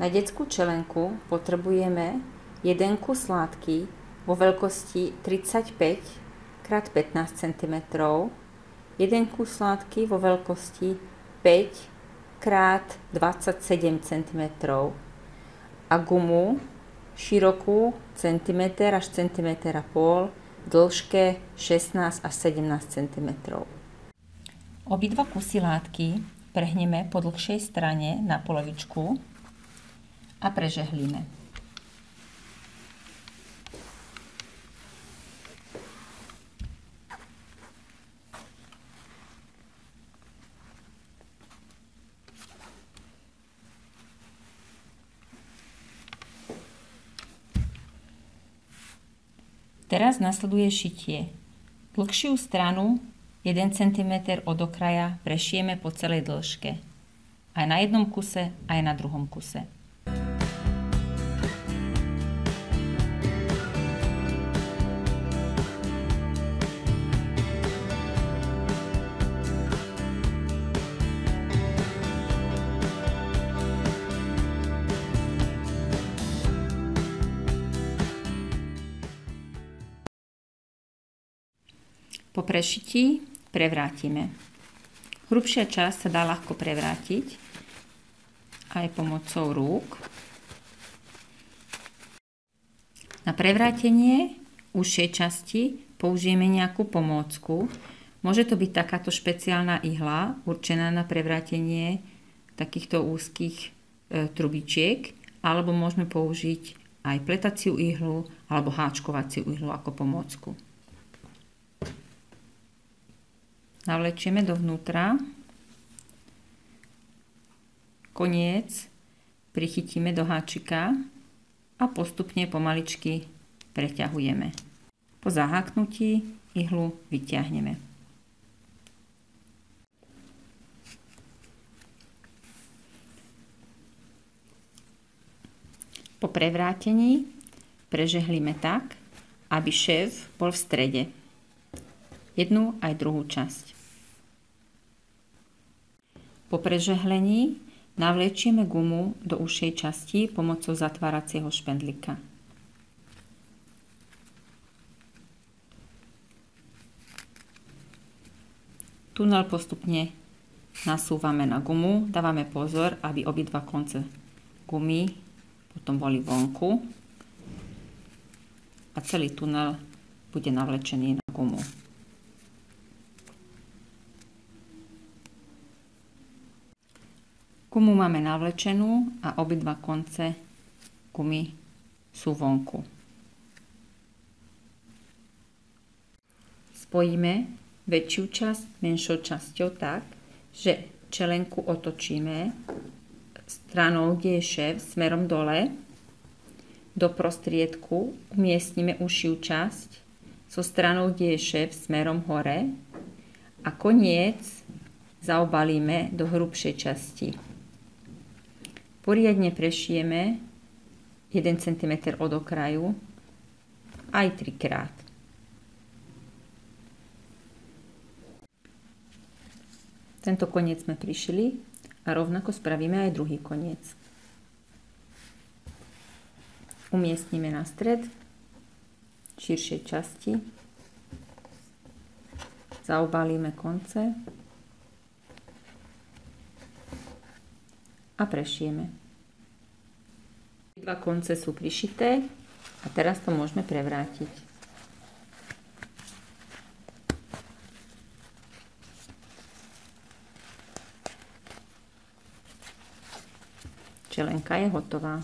Na detskú čelenku potrebujeme jeden kus látky vo veľkosti 35 x 15 cm, jeden kus látky vo veľkosti 5 x 27 cm a gumu širokú cm až cm a pol, v dĺžke 16 až 17 cm. Obidva kusy látky prehneme po dlhšej strane na polovičku a prežehlíme. Teraz nasleduje šitie. Dlhšiu stranu 1 cm od okraja prešijeme po celej dĺžke. Aj na jednom kuse, aj na druhom kuse. Po prešití prevrátime. Hrubšia časť sa dá ľahko prevrátiť aj pomocou rúk. Na prevrátenie užšej časti použijeme nejakú pomôcku. Môže to byť takáto špeciálna ihla určená na prevrátenie takýchto úzkých trubičiek, alebo môžeme použiť aj pletaciu ihlu alebo háčkovaciu ihlu ako pomôcku. Navlečieme dovnútra, koniec prichytíme do háčika a postupne pomaličky preťahujeme. Po zaháknutí ihlu vyťahneme. Po prevrátení prežehlíme tak, aby šéf bol v strede. Jednu aj druhú časť. Po prežehlení navlečieme gumu do užšej časti pomocou zatváracieho špendlika. Tunel postupne nasúvame na gumu, dávame pozor, aby obidva konce gumy potom boli vonku a celý tunel bude navlečený na gumu. Gumu máme navlečenú a obidva konce gumy sú vonku. Spojíme väčšiu časť menšou časťou tak, že čelenku otočíme stranou, kde je šéf, smerom dole. Do prostriedku umiestnime užšiu časť so stranou, kde je šéf, smerom hore a koniec zaobalíme do hrubšej časti. Poriadne prešijeme 1 cm od okraju aj 3-krát. Tento koniec sme prišili a rovnako spravíme aj druhý koniec. Umiestnime na stred širšej časti, zaobalíme konce a prešijeme. Dva konce sú prišité a teraz to môžeme prevrátiť. Čelenka je hotová.